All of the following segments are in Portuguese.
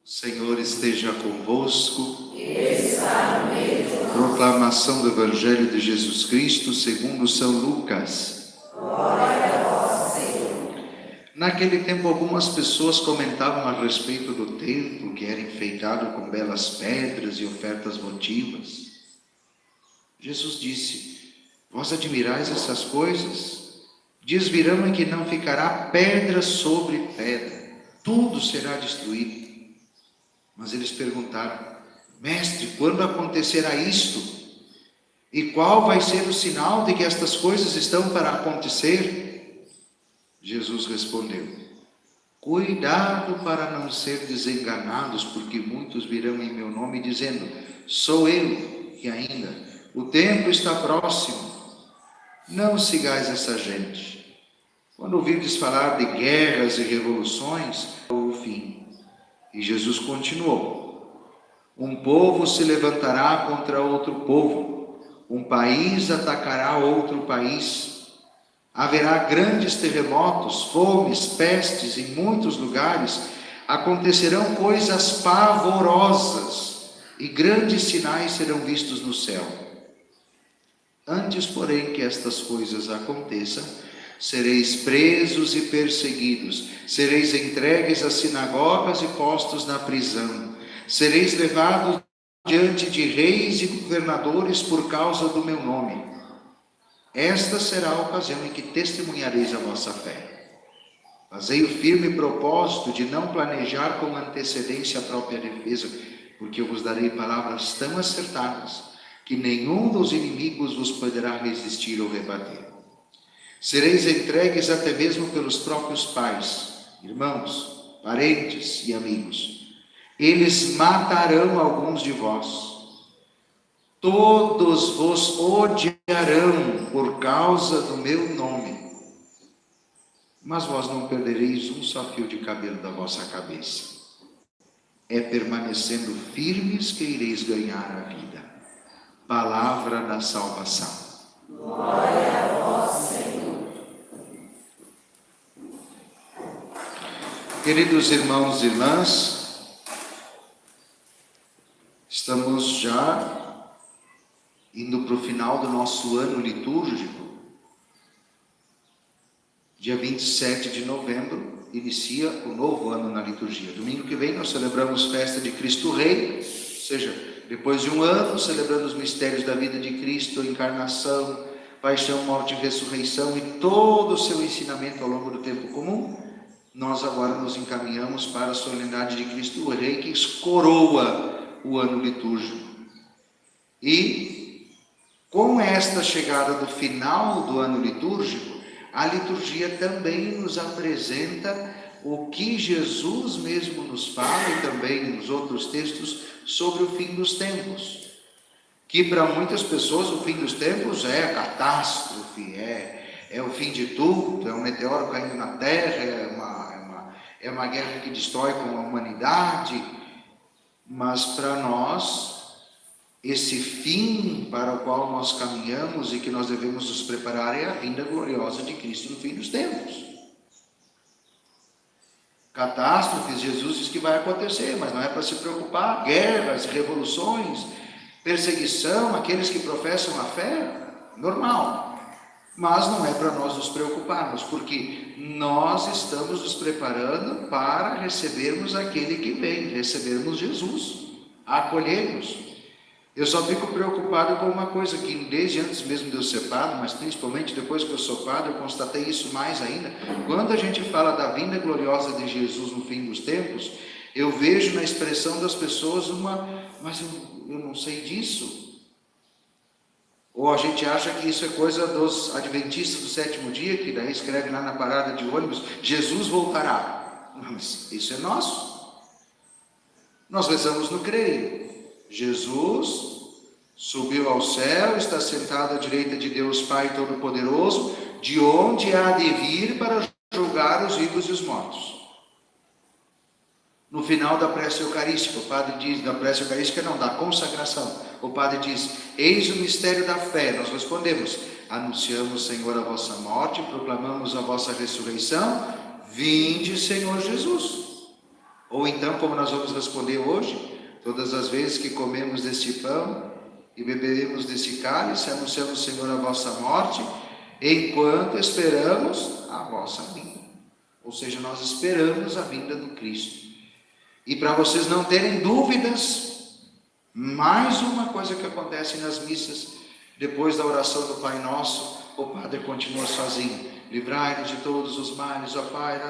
O Senhor esteja convosco. Está no meio de nós. Proclamação do Evangelho de Jesus Cristo segundo São Lucas. Glória a vós, Senhor. Naquele tempo, algumas pessoas comentavam a respeito do templo, que era enfeitado com belas pedras e ofertas votivas. Jesus disse: vós admirais essas coisas? Dias virão em que não ficará pedra sobre pedra, tudo será destruído. Mas eles perguntaram: mestre, quando acontecerá isto? E qual vai ser o sinal de que estas coisas estão para acontecer? Jesus respondeu: cuidado para não ser desenganados, porque muitos virão em meu nome dizendo: sou eu, e ainda, o tempo está próximo. Não sigais essa gente. Quando ouvirdes falar de guerras e revoluções, o fim. E Jesus continuou: um povo se levantará contra outro povo, um país atacará outro país. Haverá grandes terremotos, fomes, pestes em muitos lugares. Acontecerão coisas pavorosas e grandes sinais serão vistos no céu. Antes, porém, que estas coisas aconteçam, sereis presos e perseguidos, sereis entregues às sinagogas e postos na prisão, sereis levados diante de reis e governadores por causa do meu nome. Esta será a ocasião em que testemunhareis a vossa fé. Fazei o firme propósito de não planejar com antecedência a própria defesa, porque eu vos darei palavras tão acertadas que nenhum dos inimigos vos poderá resistir ou rebater. Sereis entregues até mesmo pelos próprios pais, irmãos, parentes e amigos. Eles matarão alguns de vós. Todos vos odiarão por causa do meu nome. Mas vós não perdereis um só fio de cabelo da vossa cabeça. É permanecendo firmes que ireis ganhar a vida. Palavra da salvação. Glória a vós, Senhor. Queridos irmãos e irmãs, estamos já indo para o final do nosso ano litúrgico. Dia 27 de novembro inicia o novo ano na liturgia. Domingo que vem nós celebramos festa de Cristo Rei, ou seja, depois de um ano celebrando os mistérios da vida de Cristo, a encarnação, paixão, morte e ressurreição e todo o seu ensinamento ao longo do tempo comum, nós agora nos encaminhamos para a solenidade de Cristo Rei, que coroa o ano litúrgico. E com esta chegada do final do ano litúrgico, a liturgia também nos apresenta o que Jesus mesmo nos fala, e também nos outros textos, sobre o fim dos tempos. Que para muitas pessoas o fim dos tempos é a catástrofe, é o fim de tudo, é um meteoro caindo na Terra, é uma guerra que destrói com a humanidade. Mas para nós, esse fim para o qual nós caminhamos e que nós devemos nos preparar é a vinda gloriosa de Cristo no fim dos tempos. Catástrofes, Jesus diz que vai acontecer, mas não é para se preocupar. Guerras, revoluções, perseguição, aqueles que professam a fé, normal. Mas não é para nós nos preocuparmos, porque nós estamos nos preparando para recebermos aquele que vem, recebermos Jesus, acolhermos. Eu só fico preocupado com uma coisa, que desde antes mesmo de eu ser padre, mas principalmente depois que eu sou padre, eu constatei isso mais ainda. Quando a gente fala da vinda gloriosa de Jesus no fim dos tempos, eu vejo na expressão das pessoas mas eu não sei disso. Ou a gente acha que isso é coisa dos adventistas do sétimo dia, que daí escreve lá na parada de ônibus: Jesus voltará. Mas isso é nosso. Nós rezamos no creio. Jesus subiu ao céu, está sentado à direita de Deus Pai Todo-Poderoso, de onde há de vir para julgar os vivos e os mortos. No final da prece eucarística, o padre diz, da consagração, o padre diz: eis o mistério da fé. Nós respondemos: anunciamos, Senhor, a vossa morte, proclamamos a vossa ressurreição. Vinde, Senhor Jesus. Ou então, como nós vamos responder hoje, todas as vezes que comemos deste pão e beberemos desse cálice, anunciamos, Senhor, a vossa morte, enquanto esperamos a vossa vinda. Ou seja, nós esperamos a vinda do Cristo. E para vocês não terem dúvidas, mais uma coisa que acontece nas missas, depois da oração do Pai Nosso, o Padre continua sozinho. Livrai-nos de todos os males, ó Pai.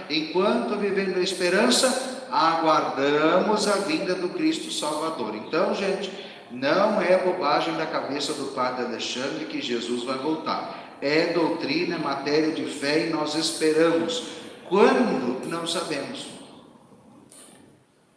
Enquanto vivendo a esperança, aguardamos a vinda do Cristo Salvador. Então, gente, não é bobagem da cabeça do Padre Alexandre que Jesus vai voltar. É doutrina, é matéria de fé e nós esperamos. Quando? Não sabemos.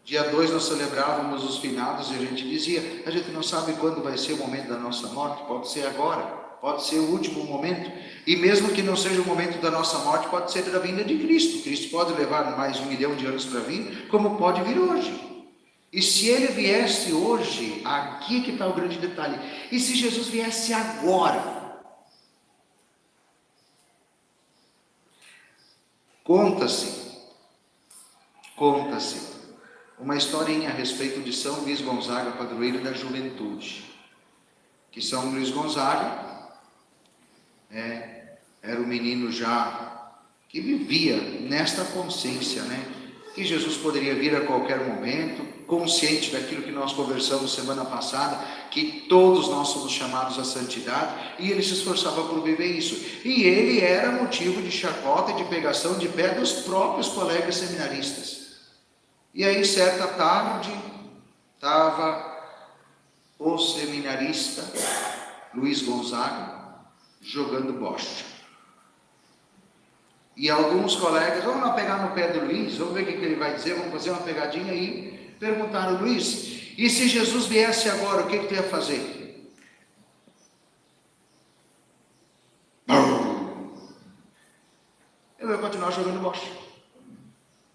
Dia 2 nós celebrávamos os finados e a gente dizia, a gente não sabe quando vai ser o momento da nossa morte, pode ser agora, pode ser o último momento, e mesmo que não seja o momento da nossa morte, pode ser da vinda de Cristo. Cristo pode levar mais de 1 milhão de anos para vir, como pode vir hoje. E se ele viesse hoje, aqui que está o grande detalhe, e se Jesus viesse agora? Conta-se uma historinha a respeito de São Luís Gonzaga, padroeiro da juventude. Que São Luís Gonzaga era um menino já que vivia nesta consciência, que Jesus poderia vir a qualquer momento, consciente daquilo que nós conversamos semana passada, que todos nós somos chamados à santidade, e ele se esforçava por viver isso. E ele era motivo de chacota e de pegação de pé dos próprios colegas seminaristas. E aí, certa tarde, estava o seminarista Luís Gonzaga jogando bocha. E alguns colegas, vamos lá pegar no pé do Luís, vamos ver o que ele vai dizer, vamos fazer uma pegadinha aí. Perguntaram, Luís, e se Jesus viesse agora, o que tu ia fazer? Eu ia continuar jogando bocha.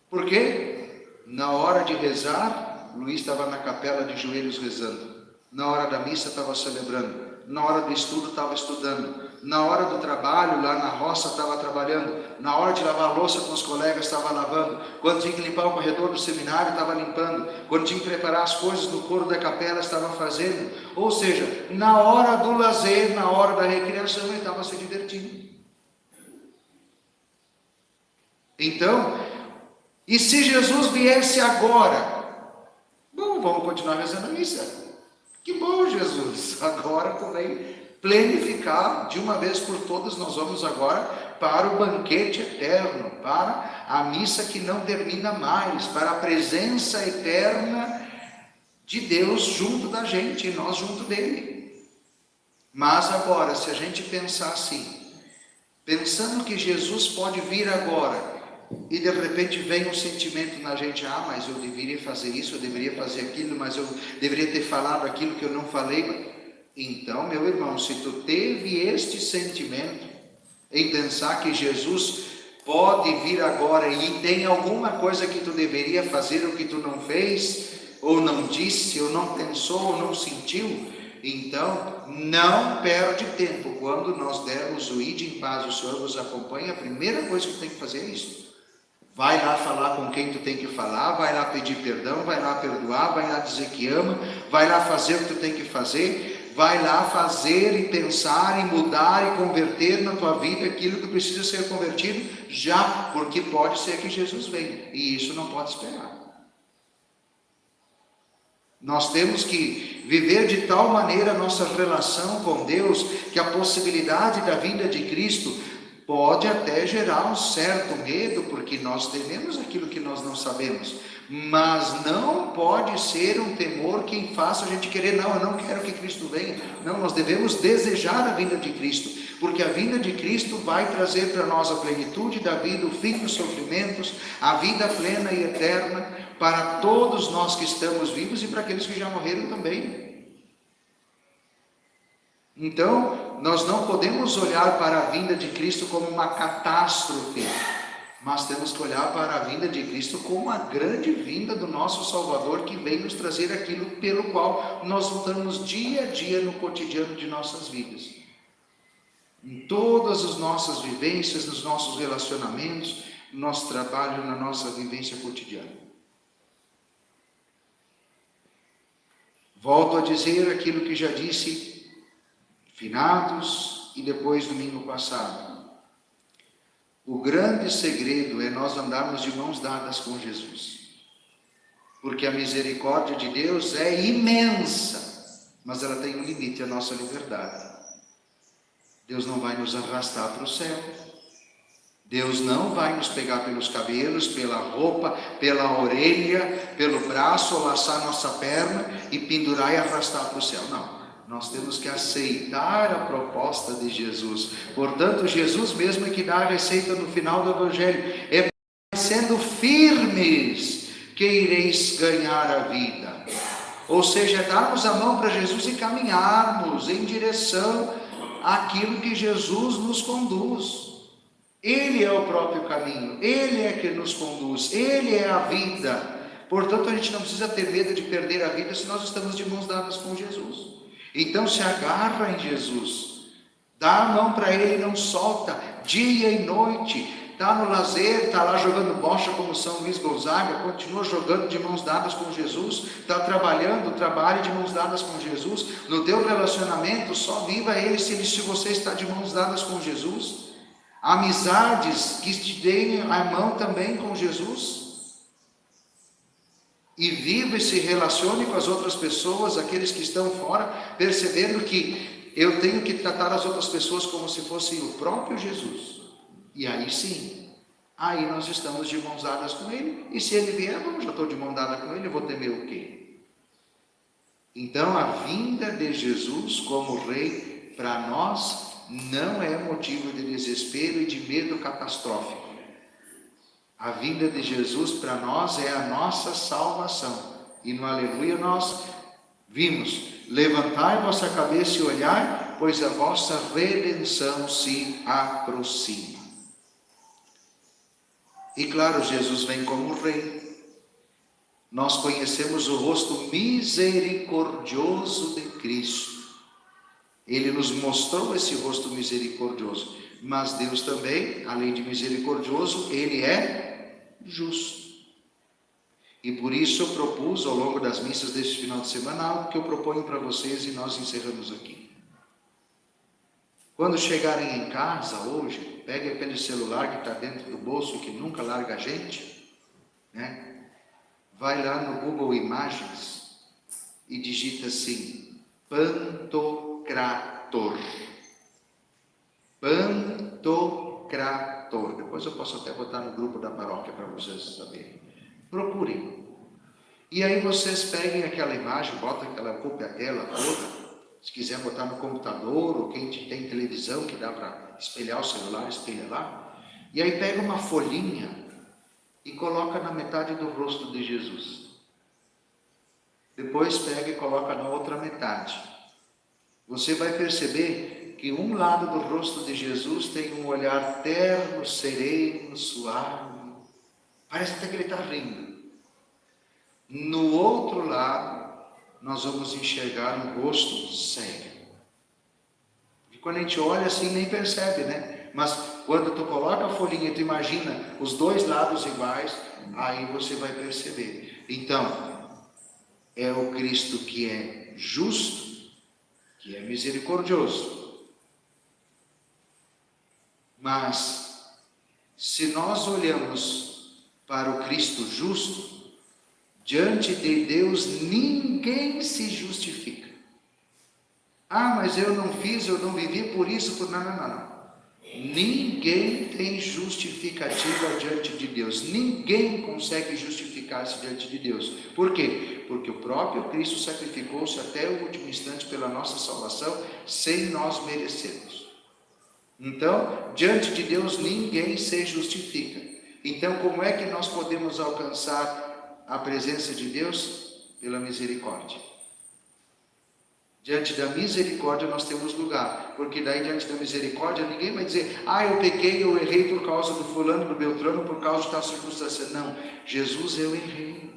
Por quê? Na hora de rezar, Luís estava na capela de joelhos rezando. Na hora da missa estava celebrando. Na hora do estudo estava estudando. Na hora do trabalho, lá na roça, estava trabalhando. Na hora de lavar a louça com os colegas, estava lavando. Quando tinha que limpar o corredor do seminário, estava limpando. Quando tinha que preparar as coisas no coro da capela, estava fazendo. Ou seja, na hora do lazer, na hora da recreação, ele estava se divertindo. Então, e se Jesus viesse agora? Bom, vamos continuar rezando a missa. Que bom, Jesus, agora também planificar de uma vez por todas, nós vamos agora para o banquete eterno, para a missa que não termina mais, para a presença eterna de Deus junto da gente, e nós junto dele. Mas agora, se a gente pensar assim, pensando que Jesus pode vir agora, e de repente vem um sentimento na gente, mas eu deveria fazer isso, eu deveria fazer aquilo, mas eu deveria ter falado aquilo que eu não falei. Então, meu irmão, se tu teve este sentimento em pensar que Jesus pode vir agora e tem alguma coisa que tu deveria fazer ou que tu não fez, ou não disse, ou não pensou, ou não sentiu, então não perde tempo. Quando nós dermos o ide em paz, o Senhor vos acompanha, a primeira coisa que tu tem que fazer é isso. Vai lá falar com quem tu tem que falar, vai lá pedir perdão, vai lá perdoar, vai lá dizer que ama, vai lá fazer o que tu tem que fazer, vai lá fazer e pensar e mudar e converter na tua vida aquilo que precisa ser convertido já, porque pode ser que Jesus venha, e isso não pode esperar. Nós temos que viver de tal maneira a nossa relação com Deus, que a possibilidade da vinda de Cristo pode até gerar um certo medo, porque nós tememos aquilo que nós não sabemos, mas não pode ser um temor que faça a gente querer, não, eu não quero que Cristo venha. Não, nós devemos desejar a vinda de Cristo, porque a vinda de Cristo vai trazer para nós a plenitude da vida, o fim dos sofrimentos, a vida plena e eterna, para todos nós que estamos vivos e para aqueles que já morreram também. Então, nós não podemos olhar para a vinda de Cristo como uma catástrofe, mas temos que olhar para a vinda de Cristo como a grande vinda do nosso Salvador, que vem nos trazer aquilo pelo qual nós lutamos dia a dia no cotidiano de nossas vidas. Em todas as nossas vivências, nos nossos relacionamentos, no nosso trabalho, na nossa vivência cotidiana. Volto a dizer aquilo que já disse finados e depois domingo passado. O grande segredo é nós andarmos de mãos dadas com Jesus. Porque a misericórdia de Deus é imensa, mas ela tem um limite, a nossa liberdade. Deus não vai nos arrastar para o céu. Deus não vai nos pegar pelos cabelos, pela roupa, pela orelha, pelo braço, laçar nossa perna e pendurar e arrastar para o céu. Não, nós temos que aceitar a proposta de Jesus. Portanto, Jesus mesmo é que dá a receita no final do Evangelho. É sendo firmes que ireis ganhar a vida. Ou seja, darmos a mão para Jesus e caminharmos em direção àquilo que Jesus nos conduz. Ele é o próprio caminho, Ele é que nos conduz, Ele é a vida. Portanto, a gente não precisa ter medo de perder a vida se nós estamos de mãos dadas com Jesus. Então se agarra em Jesus, dá a mão para Ele e não solta, dia e noite. Está no lazer, está lá jogando bocha como São Luís Gonzaga, continua jogando de mãos dadas com Jesus. Está trabalhando, trabalhe de mãos dadas com Jesus. No teu relacionamento, só viva ele se você está de mãos dadas com Jesus. Amizades que te deem a mão também com Jesus. E viva e se relacione com as outras pessoas, aqueles que estão fora, percebendo que eu tenho que tratar as outras pessoas como se fossem o próprio Jesus. E aí sim, aí nós estamos de mãos dadas com Ele. E se Ele vier, eu já estou de mão dada com Ele, eu vou temer o quê? Então a vinda de Jesus como Rei, para nós, não é motivo de desespero e de medo catastrófico. A vinda de Jesus para nós é a nossa salvação. E no Aleluia nós vimos: levantai vossa cabeça e olhai, pois a vossa redenção se aproxima. E claro, Jesus vem como Rei. Nós conhecemos o rosto misericordioso de Cristo. Ele nos mostrou esse rosto misericordioso. Mas Deus também, além de misericordioso, Ele é justo. E por isso eu propus, ao longo das missas deste final de semana, algo que eu proponho para vocês e nós encerramos aqui. Quando chegarem em casa hoje, pegue aquele celular que está dentro do bolso, que nunca larga a gente, né? Vai lá no Google Imagens e digita assim: Pantocrator. Pantocrator. Depois eu posso até botar no grupo da paróquia para vocês saberem. Procurem. E aí vocês peguem aquela imagem, botam aquela, copia a tela toda. Se quiser botar no computador, ou quem tem televisão que dá para espelhar o celular, espelha lá. E aí pega uma folhinha e coloca na metade do rosto de Jesus. Depois pega e coloca na outra metade. Você vai perceber que um lado do rosto de Jesus tem um olhar terno, sereno, suave. Parece até que ele está rindo. No outro lado, nós vamos enxergar um rosto sério. E quando a gente olha assim, nem percebe, né? Mas quando tu coloca a folhinha, tu imagina os dois lados iguais, aí você vai perceber. Então, é o Cristo que é justo, que é misericordioso. Mas, se nós olhamos para o Cristo justo, diante de Deus ninguém se justifica. Ah, mas eu não fiz, eu não vivi por isso, por não. Ninguém tem justificativa diante de Deus. Ninguém consegue justificar-se diante de Deus. Por quê? Porque o próprio Cristo sacrificou-se até o último instante pela nossa salvação, sem nós merecermos. Então, diante de Deus ninguém se justifica. Então, como é que nós podemos alcançar a presença de Deus? Pela misericórdia. Diante da misericórdia nós temos lugar, porque daí diante da misericórdia ninguém vai dizer: ah, eu pequei, eu errei por causa do fulano, do beltrano, por causa de tal circunstância. Não, Jesus, eu errei.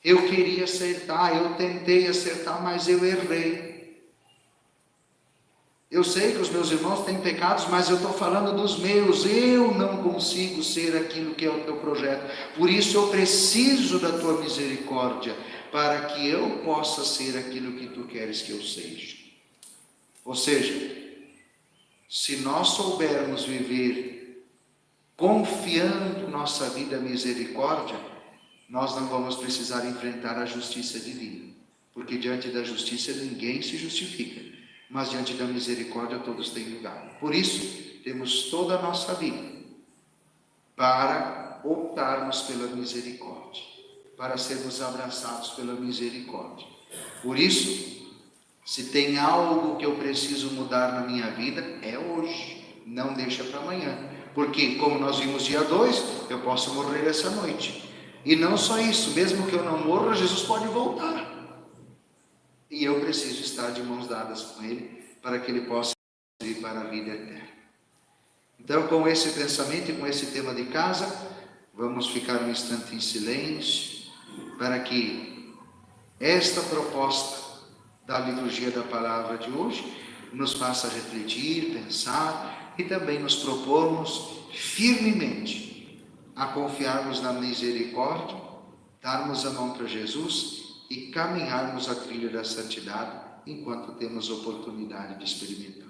Eu queria acertar, eu tentei acertar, mas eu errei. Eu sei que os meus irmãos têm pecados, mas eu estou falando dos meus. Eu não consigo ser aquilo que é o teu projeto. Por isso eu preciso da tua misericórdia, para que eu possa ser aquilo que tu queres que eu seja. Ou seja, se nós soubermos viver confiando nossa vida à misericórdia, nós não vamos precisar enfrentar a justiça divina. Porque diante da justiça ninguém se justifica, mas diante da misericórdia todos têm lugar. Por isso, temos toda a nossa vida para optarmos pela misericórdia, para sermos abraçados pela misericórdia. Por isso, se tem algo que eu preciso mudar na minha vida, é hoje, não deixa para amanhã. Porque, como nós vimos dia 2, eu posso morrer essa noite. E não só isso, mesmo que eu não morra, Jesus pode voltar. E eu preciso estar de mãos dadas com Ele, para que Ele possa ir para a vida eterna. Então, com esse pensamento e com esse tema de casa, vamos ficar um instante em silêncio, para que esta proposta da liturgia da palavra de hoje nos faça refletir, pensar e também nos propormos firmemente a confiarmos na misericórdia, darmos a mão para Jesus e caminharmos a trilha da santidade enquanto temos oportunidade de experimentar.